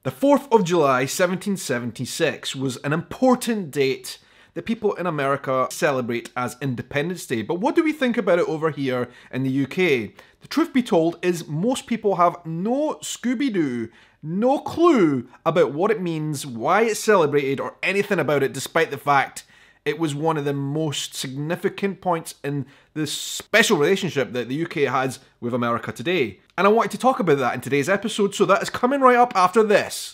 The 4th of July 1776 was an important date that people in America celebrate as Independence Day. But what do we think about it over here in the UK? The truth be told is most people have no Scooby-Doo, no clue about what it means, why it's celebrated, or anything about it, despite the fact it was one of the most significant points in the special relationship that the UK has with America today. And I wanted to talk about that in today's episode, so that is coming right up after this.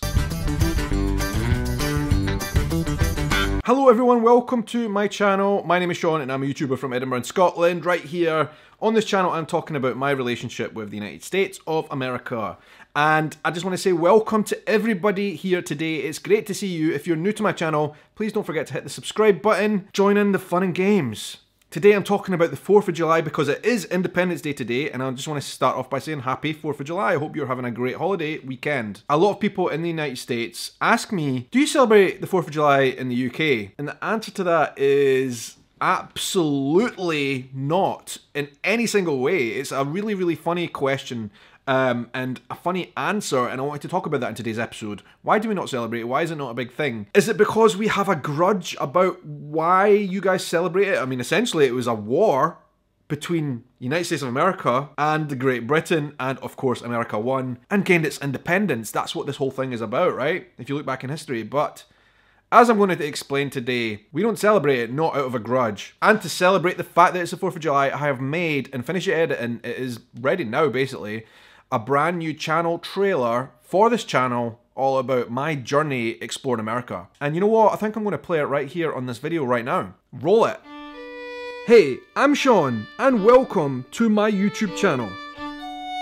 Hello everyone, welcome to my channel. My name is Sean and I'm a YouTuber from Edinburgh in Scotland. Right here on this channel I'm talking about my relationship with the United States of America. And I just want to say welcome to everybody here today. It's great to see you. If you're new to my channel, please don't forget to hit the subscribe button. Join in the fun and games. Today I'm talking about the 4th of July because it is Independence Day today, and I just want to start off by saying happy 4th of July. I hope you're having a great holiday weekend. A lot of people in the United States ask me, do you celebrate the 4th of July in the UK? And the answer to that is absolutely not in any single way. It's a really, really funny question. And a funny answer, and I wanted to talk about that in today's episode. Why do we not celebrate it? Why is it not a big thing? Is it because we have a grudge about why you guys celebrate it? I mean, essentially it was a war between United States of America and Great Britain, and of course America won and gained its independence. That's what this whole thing is about, right? If you look back in history. But as I'm going to explain today, we don't celebrate it not out of a grudge. And to celebrate the fact that it's the 4th of July, I have made and finished editing, it is ready now basically, a brand new channel trailer for this channel all about my journey exploring America. And you know what? I think I'm going to play it right here on this video right now. Roll it. Hey, I'm Sean and welcome to my YouTube channel.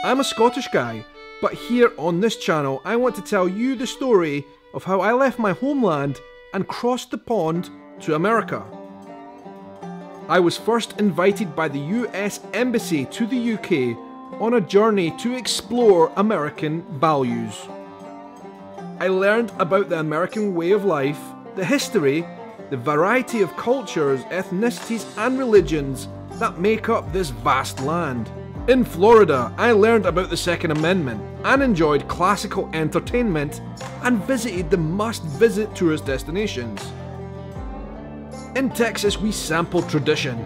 I'm a Scottish guy, but here on this channel I want to tell you the story of how I left my homeland and crossed the pond to America. I was first invited by the US Embassy to the UK on a journey to explore American values. I learned about the American way of life, the history, the variety of cultures, ethnicities and religions that make up this vast land. In Florida, I learned about the Second Amendment and enjoyed classical entertainment and visited the must-visit tourist destinations. In Texas, we sampled tradition.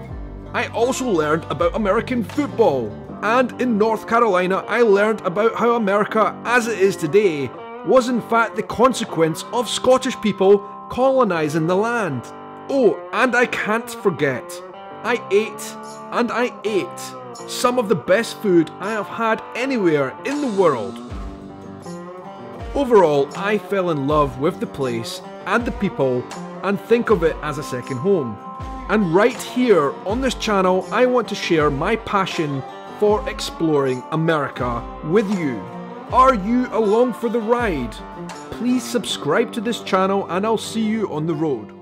I also learned about American football. And in North Carolina, I learned about how America, as it is today, was in fact the consequence of Scottish people colonising the land. Oh, and I can't forget, I ate some of the best food I have had anywhere in the world. Overall, I fell in love with the place and the people and think of it as a second home. And right here on this channel, I want to share my passion for exploring America with you. Are you along for the ride? Please subscribe to this channel and I'll see you on the road.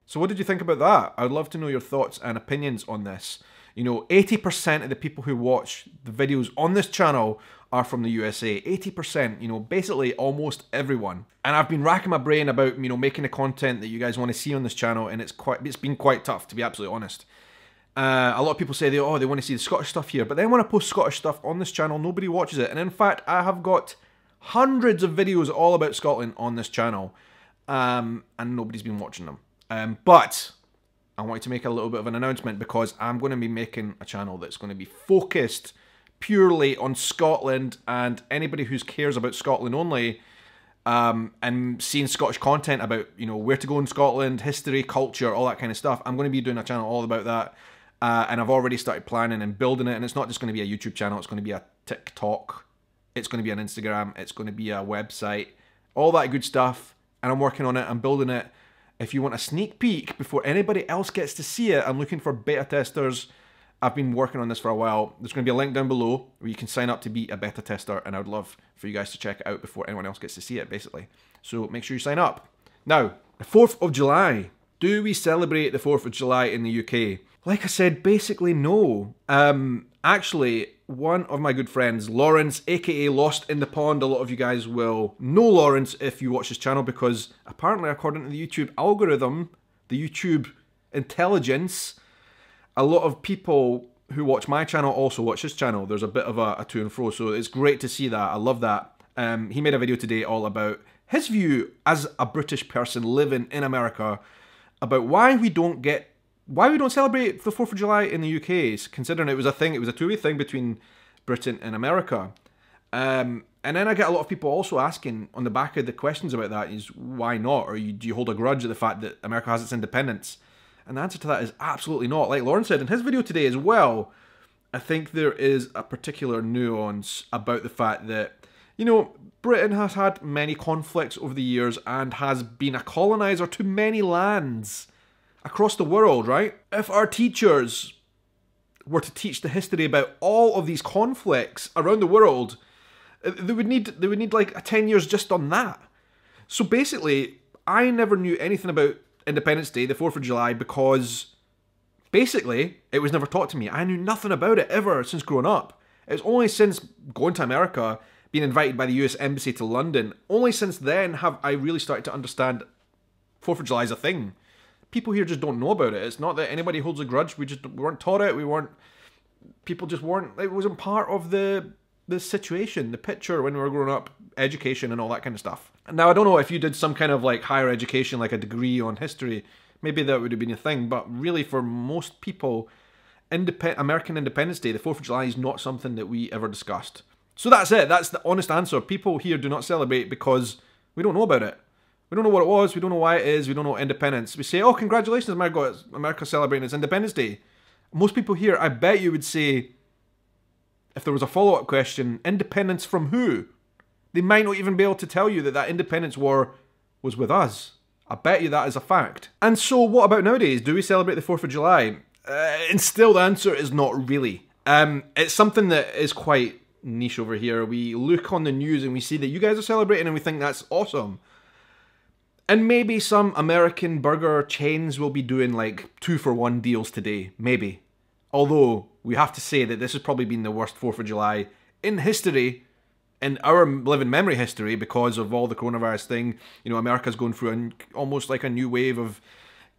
So what did you think about that? I'd love to know your thoughts and opinions on this. You know, 80% of the people who watch the videos on this channel are from the USA. 80%, you know, basically almost everyone. And I've been racking my brain about, you know, making the content that you guys want to see on this channel, and it's been quite tough, to be absolutely honest. A lot of people say they want to see the Scottish stuff here, but then when I post Scottish stuff on this channel, nobody watches it. And in fact, I have got hundreds of videos all about Scotland on this channel, and nobody's been watching them. But I wanted to make a little bit of an announcement because I'm going to be making a channel that's going to be focused purely on Scotland and anybody who cares about Scotland only, and seeing Scottish content about, you know, where to go in Scotland, history, culture, all that kind of stuff. I'm going to be doing a channel all about that. And I've already started planning and building it, and it's not just going to be a YouTube channel, it's going to be a TikTok, it's going to be an Instagram, it's going to be a website, all that good stuff, and I'm working on it, I'm building it. If you want a sneak peek before anybody else gets to see it, I'm looking for beta testers. I've been working on this for a while. There's going to be a link down below where you can sign up to be a beta tester, and I would love for you guys to check it out before anyone else gets to see it, basically. So make sure you sign up. Now, the 4th of July. Do we celebrate the 4th of July in the UK? Like I said, basically no. Actually, one of my good friends, Lawrence, aka Lost in the Pond, a lot of you guys will know Lawrence if you watch his channel, because apparently according to the YouTube algorithm, the YouTube intelligence, a lot of people who watch my channel also watch his channel. There's a bit of a to and fro, so it's great to see that. I love that. He made a video today all about his view as a British person living in America about why we don't celebrate the 4th of July in the UK, considering it was a thing, it was a two-way thing between Britain and America. And then I get a lot of people also asking on the back of the questions about that is, why not? Or do you hold a grudge at the fact that America has its independence? And the answer to that is absolutely not. Like Lauren said in his video today as well, I think there is a particular nuance about the fact that, you know, Britain has had many conflicts over the years and has been a colonizer to many lands across the world, right? If our teachers were to teach the history about all of these conflicts around the world, they would need like 10 years just on that. So basically, I never knew anything about Independence Day, the 4th of July, because basically it was never taught to me. I knew nothing about it ever since growing up. It's only since going to America, being invited by the US Embassy to London, only since then have I really started to understand 4th of July is a thing. People here just don't know about it. It's not that anybody holds a grudge. We weren't taught it. People just weren't. It wasn't part of the situation, the picture when we were growing up, education and all that kind of stuff. Now I don't know if you did some kind of like higher education, like a degree on history, maybe that would have been a thing. But really, for most people, American Independence Day, the 4th of July, is not something that we ever discussed. So that's it. That's the honest answer. People here do not celebrate because we don't know about it. We don't know what it was, we don't know why it is, we don't know independence. We say, oh, congratulations, America celebrating its Independence Day. Most people here, I bet you would say, if there was a follow-up question, independence from who? They might not even be able to tell you that that independence war was with us. I bet you that is a fact. And so what about nowadays? Do we celebrate the 4th of July? And still the answer is not really. It's something that is quite niche over here. We look on the news and we see that you guys are celebrating and we think that's awesome. And maybe some American burger chains will be doing like 2-for-1 deals today, maybe. Although, we have to say that this has probably been the worst 4th of July in history, in our living memory history, because of all the coronavirus thing. You know, America's going through almost like a new wave of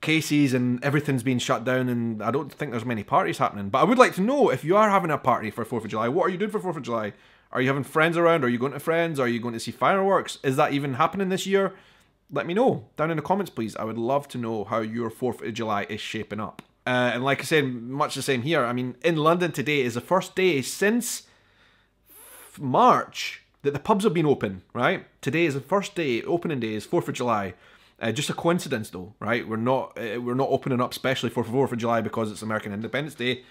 cases and everything's being shut down, and I don't think there's many parties happening. But I would like to know, if you are having a party for 4th of July, what are you doing for 4th of July? Are you having friends around? Are you going to friends? Are you going to see fireworks? Is that even happening this year? Let me know down in the comments, please. I would love to know how your 4th of July is shaping up. And like I said, much the same here. I mean, in London today is the first day since March that the pubs have been open, right? Today is the first day, opening day is 4th of July. Just a coincidence though, right? We're not opening up specially for 4th of July because it's American Independence Day.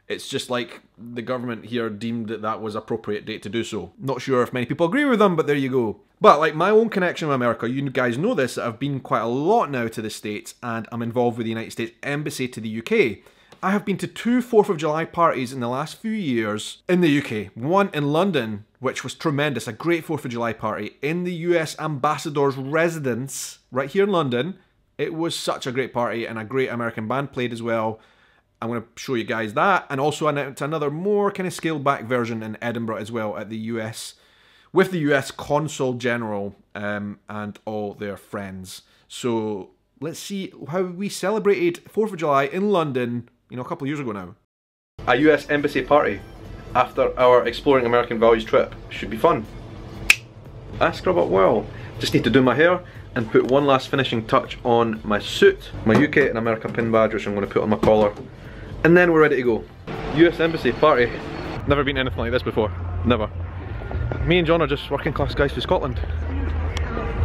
It's just like the government here deemed that that was appropriate date to do so. Not sure if many people agree with them, but there you go. But like my own connection with America, you guys know this, I've been quite a lot now to the States and I'm involved with the United States Embassy to the UK. I have been to 2 4th of July parties in the last few years in the UK. One in London, which was tremendous, a great 4th of July party in the US Ambassador's residence right here in London. It was such a great party and a great American band played as well. I'm going to show you guys that, and also another more kind of scaled back version in Edinburgh as well at the US, with the US Consul General and all their friends. So let's see how we celebrated 4th of July in London, you know, a couple of years ago now. A US Embassy party after our Exploring American Values trip. Should be fun. I scrub up well. Just need to do my hair and put one last finishing touch on my suit. My UK and America pin badge, which I'm going to put on my collar. And then we're ready to go. US Embassy party. Never been anything like this before. Never. Me and John are just working class guys for Scotland.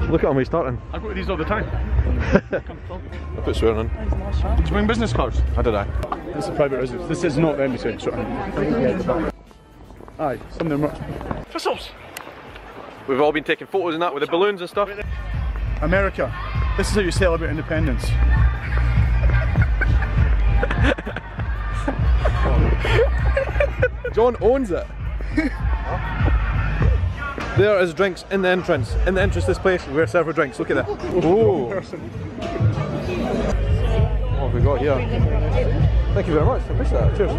Look at him, he's starting. I put these all the time. I put swearing in. Did you bring business cards? How did I? This is private residence. This is not the embassy. Aye, some of them are. Thistles! We've all been taking photos and that with the balloons and stuff. America. This is how you celebrate independence. John owns it. There is drinks in the entrance. In the entrance to this place, we're serving drinks. Look at that. Oh. What have we got here? Thank you very much. I appreciate that. Cheers.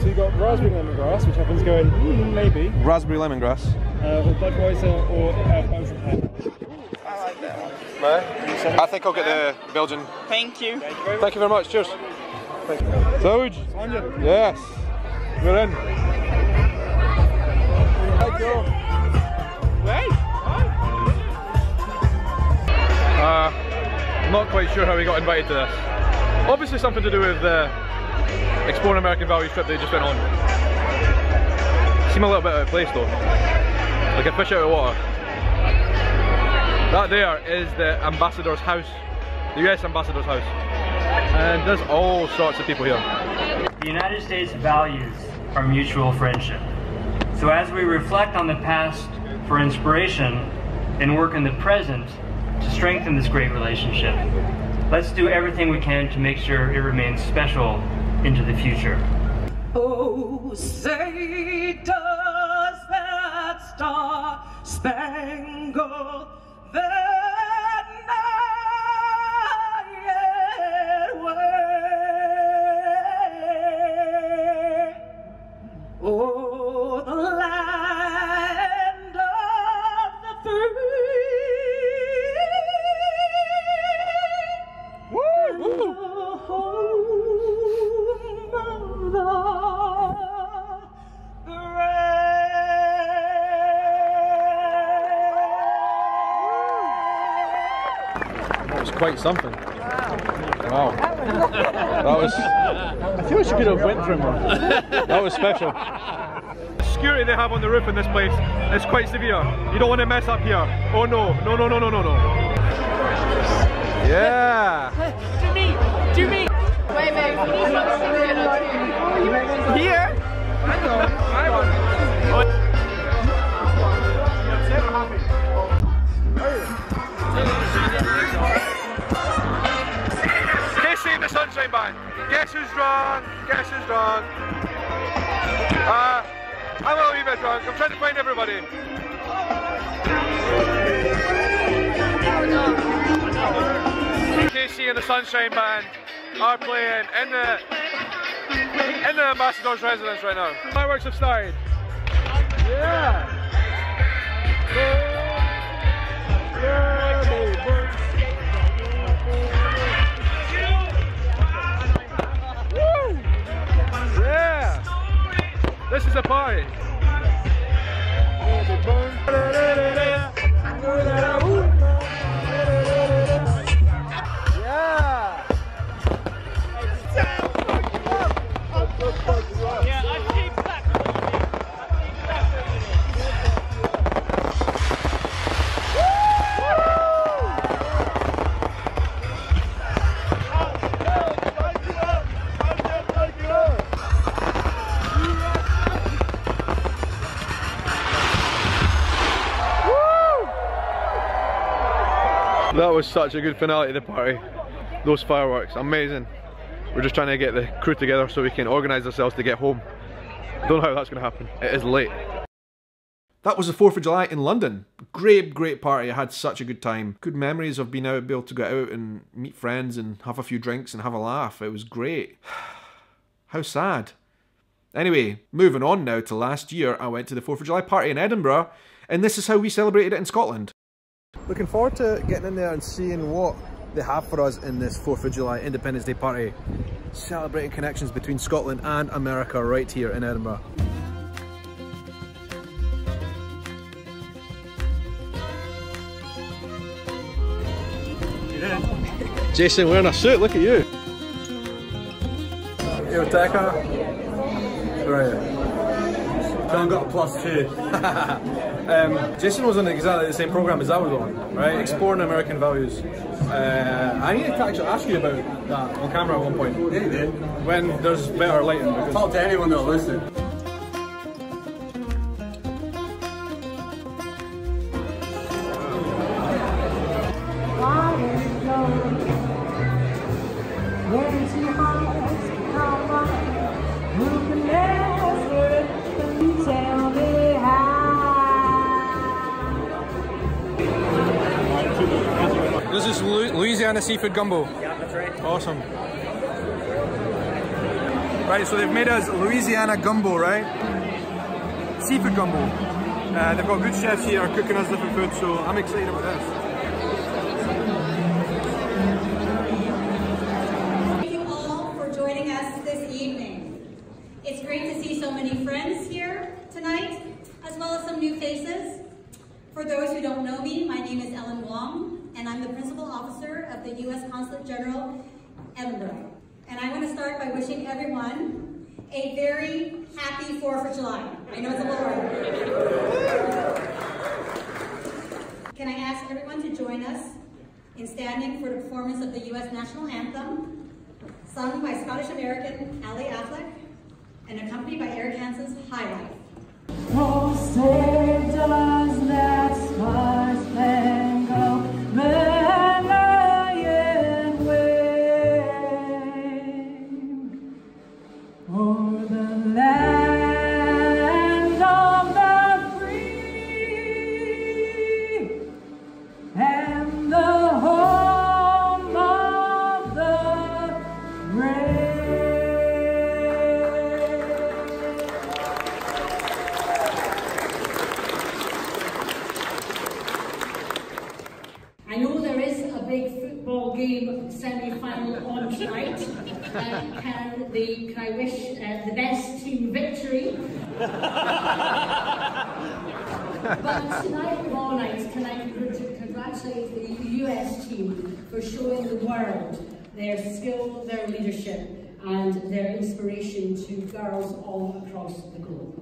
So you got raspberry lemongrass, which happens going maybe. Raspberry lemongrass. Or Budweiser or Belgian pen. I like that one. I think I'll get the Belgian. Thank you. Thank you very much. Cheers. Saúde. Yes. We're in. Thank you. Not quite sure how we got invited to this. Obviously something to do with the Exploring American Values trip they just went on. Seem a little bit out of place though. Like a fish out of water. That there is the ambassador's house. The US ambassador's house. And there's all sorts of people here. The United States values our mutual friendship. So as we reflect on the past for inspiration and work in the present to strengthen this great relationship, let's do everything we can to make sure it remains special into the future. Oh, say does that star-spangled banner yet wave? Oh, the land of the free, and the home of the That was quite something. Wow. That was... I feel like you could have went for more. That was special. The security they have on the roof in this place is quite severe. You don't want to mess up here. Oh no, no, no, no, no, no, no. Yeah. Do me. Wait, we need something here. I know. Casey and the Sunshine Band. Guess who's drunk? Guess who's drunk? I'm a wee bit drunk. I'm trying to find everybody. Casey and the Sunshine Band are playing in the ambassador's residence right now. Fireworks have started. Yeah. Woo! Yeah. This is a party. That was such a good finale to the party. Those fireworks, amazing. We're just trying to get the crew together so we can organise ourselves to get home. Don't know how that's going to happen. It is late. That was the 4th of July in London. Great party. I had such a good time. Good memories of being able to go out and meet friends and have a few drinks and have a laugh. It was great. How sad. Anyway, moving on now to last year, I went to the 4th of July party in Edinburgh, and this is how we celebrated it in Scotland. Looking forward to getting in there and seeing what they have for us in this 4th of July Independence Day party. Celebrating connections between Scotland and America right here in Edinburgh. Jason wearing a suit, look at you. Yo, Taka. Where are you? John got a +2. Jason was on exactly the same program as I was on, right? Exploring American Values. I need to actually ask you about that on camera at one point. Yeah, you did. When there's better lighting. Talk to anyone that'll listen. This is Louisiana seafood gumbo. Yeah, that's right. Awesome. Right, so they've made us Louisiana gumbo, right? Seafood gumbo. They've got good chefs here cooking us different food, so I'm excited about this. Thank you all for joining us this evening. It's great to see so many friends here tonight, as well as some new faces. For those who don't know me, my name is Ellen Wong, and I'm the Principal Officer of the U.S. Consulate General, Edinburgh. And I want to start by wishing everyone a very happy 4th of July. I know it's a little early. Can I ask everyone to join us in standing for the performance of the U.S. National Anthem, sung by Scottish-American Ali Affleck, and accompanied by Eric Hansen's High Life. Oh, say does that star-spangled banner wave o'er the land of the free and the home of the brave. I know there is a big football game semi-final on tonight. Can I wish the best team victory? But tonight of all nights, can I congratulate the US team for showing the world their skill, their leadership, and their inspiration to girls all across the globe.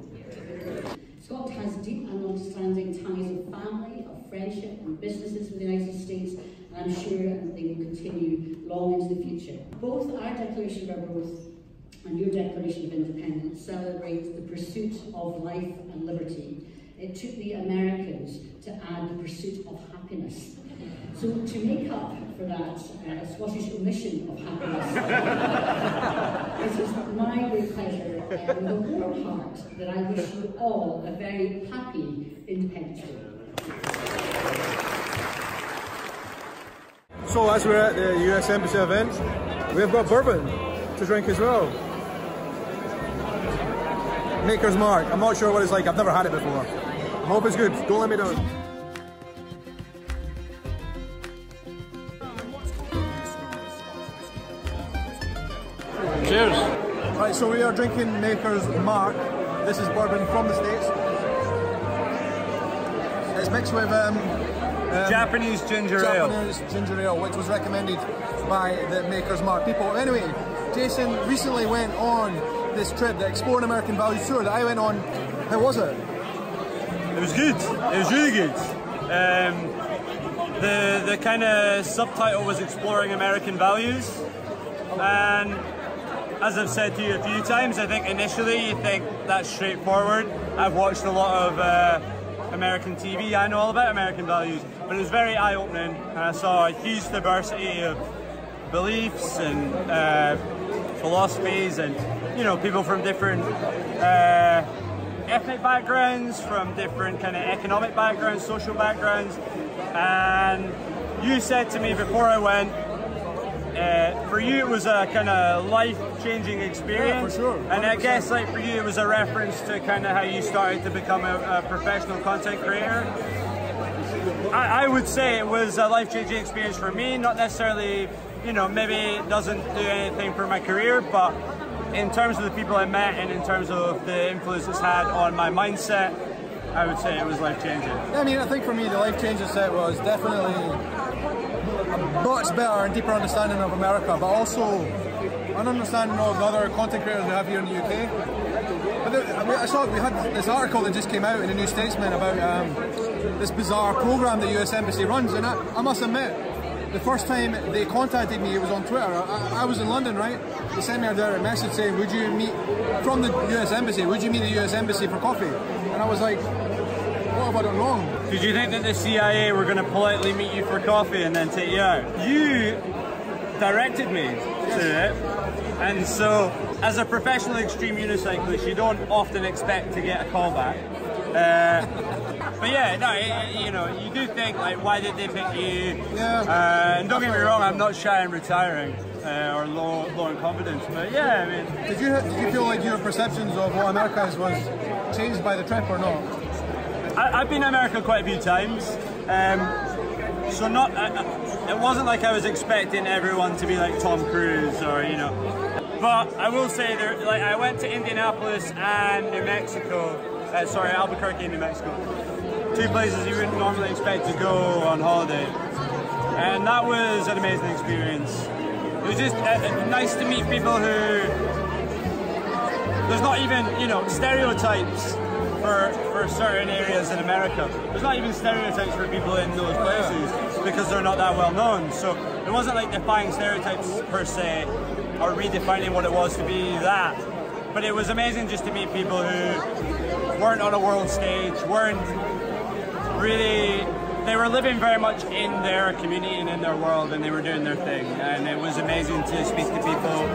Scotland has deep and long-standing ties of family, of friendship and businesses with the United States, and I'm sure they will continue long into the future. Both our Declaration of Our Oath and your Declaration of Independence celebrate the pursuit of life and liberty. It took the Americans to add the pursuit of happiness. So to make up for that Scottish omission of happiness, it is my great pleasure with a warm heart that I wish you all a very happy Independence Day. So as we're at the US Embassy event, we've got bourbon to drink as well. Maker's Mark. I'm not sure what it's like. I've never had it before. I hope it's good. Don't let me down. Cheers. Right, so we are drinking Maker's Mark. This is bourbon from the States. It's mixed with Japanese ginger ale. Japanese ginger ale, which was recommended by the Maker's Mark people. Anyway, Jason recently went on this trip, the Exploring American Values tour that I went on. How was it? It was good. It was really good. The kind of subtitle was Exploring American Values, and as I've said to you a few times, I think initially you think that's straightforward. I've watched a lot of American TV, I know all about American values, but it was very eye-opening, and I saw a huge diversity of beliefs and philosophies, and you know, people from different ethnic backgrounds, from different kind of economic backgrounds, social backgrounds. And you said to me before I went, for you it was a kind of life-changing experience. Yeah, for sure. 100%. And I guess like for you it was a reference to kind of how you started to become a professional content creator. I would say it was a life-changing experience for me, not necessarily, you know, maybe it doesn't do anything for my career, but in terms of the people I met and in terms of the influence it's had on my mindset, I would say it was life-changing. Yeah, I mean, I think for me the life-changing set was definitely a much better and deeper understanding of America, but also an understanding of the other content creators we have here in the UK. But I saw we had this article that just came out in the New Statesman about this bizarre program the US Embassy runs, and I must admit, the first time they contacted me, it was on Twitter. I was in London, right? They sent me a direct message saying, would you meet, from the US Embassy, would you meet the US Embassy for coffee? And I was like, what have I done wrong? Did you think that the CIA were going to politely meet you for coffee and then take you out? You directed me to it, and so as a professional extreme unicyclist, you don't often expect to get a call back. But yeah, no, you know, you do think like, why did they pick you? Yeah. And don't get me wrong, I'm not shy in retiring or low in confidence, but yeah, I mean. Did you feel like your perceptions of what America is was changed by the trip or not? I've been to America quite a few times, so not. It wasn't like I was expecting everyone to be like Tom Cruise or you know. But I will say, like I went to Indianapolis and New Mexico. Sorry, Albuquerque, New Mexico. two places you wouldn't normally expect to go on holiday. And that was an amazing experience. It was just nice to meet people who, there's not even, you know, stereotypes for certain areas in America. There's not even stereotypes for people in those places because they're not that well known. So it wasn't like defying stereotypes per se, or redefining what it was to be that. But it was amazing just to meet people who weren't on a world stage, weren't really, they were living very much in their community and in their world, and they were doing their thing. And it was amazing to speak to people.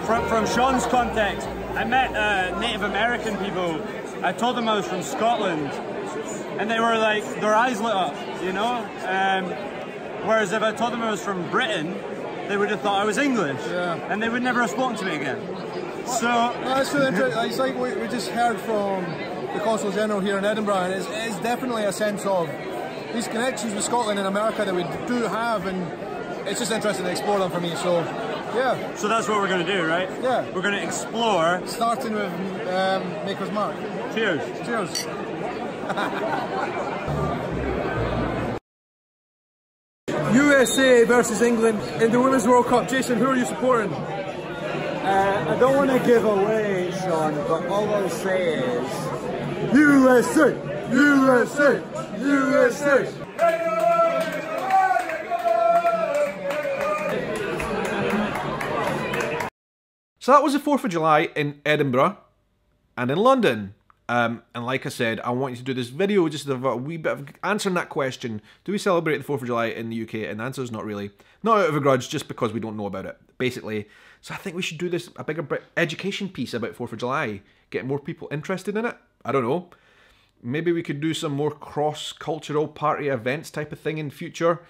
From Sean's context, I met Native American people. I told them I was from Scotland, and they were like, their eyes lit up, you know? Whereas if I told them I was from Britain, they would have thought I was English, and they would never have spoken to me again. So that's really interesting. It's like we just heard from the Consul General here in Edinburgh, and it's definitely a sense of these connections with Scotland and America that we do have, and it's just interesting to explore them for me. So yeah. So that's what we're going to do, right? Yeah. We're going to explore. Starting with Maker's Mark. Cheers. Cheers. USA versus England in the Women's World Cup. Jason, who are you supporting? I don't want to give away, Sean, but all I'll say is USA! USA! USA! So that was the 4th of July in Edinburgh and in London. And like I said, I want you to do this video just of a wee bit of answering that question. Do we celebrate the 4th of July in the UK? And the answer is not really. Not out of a grudge, just because we don't know about it, basically. So I think we should do this, a bigger education piece about 4th of July. Get more people interested in it. I don't know. Maybe we could do some more cross-cultural party events type of thing in future.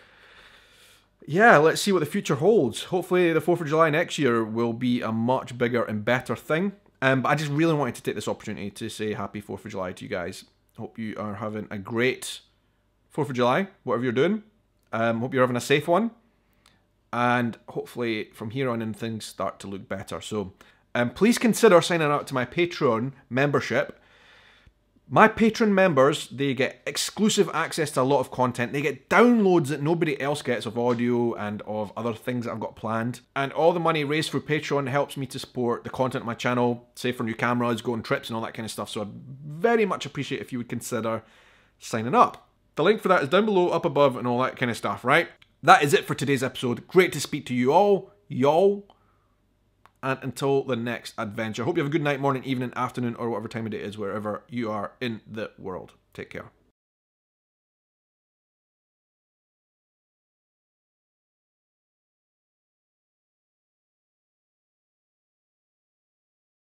Yeah, let's see what the future holds. Hopefully the 4th of July next year will be a much bigger and better thing. But I just really wanted to take this opportunity to say happy 4th of July to you guys. Hope you are having a great 4th of July, whatever you're doing. Hope you're having a safe one. And hopefully from here on in things start to look better. So please consider signing up to my Patreon membership. My Patreon members, they get exclusive access to a lot of content. They get downloads that nobody else gets of audio and of other things that I've got planned. And all the money raised for Patreon helps me to support the content of my channel, say for new cameras, go on trips and all that kind of stuff. So I'd very much appreciate if you would consider signing up. The link for that is down below, up above, and all that kind of stuff, right? That is it for today's episode. Great to speak to you all, y'all. And until the next adventure, hope you have a good night, morning, evening, afternoon, or whatever time of day it is, wherever you are in the world. Take care.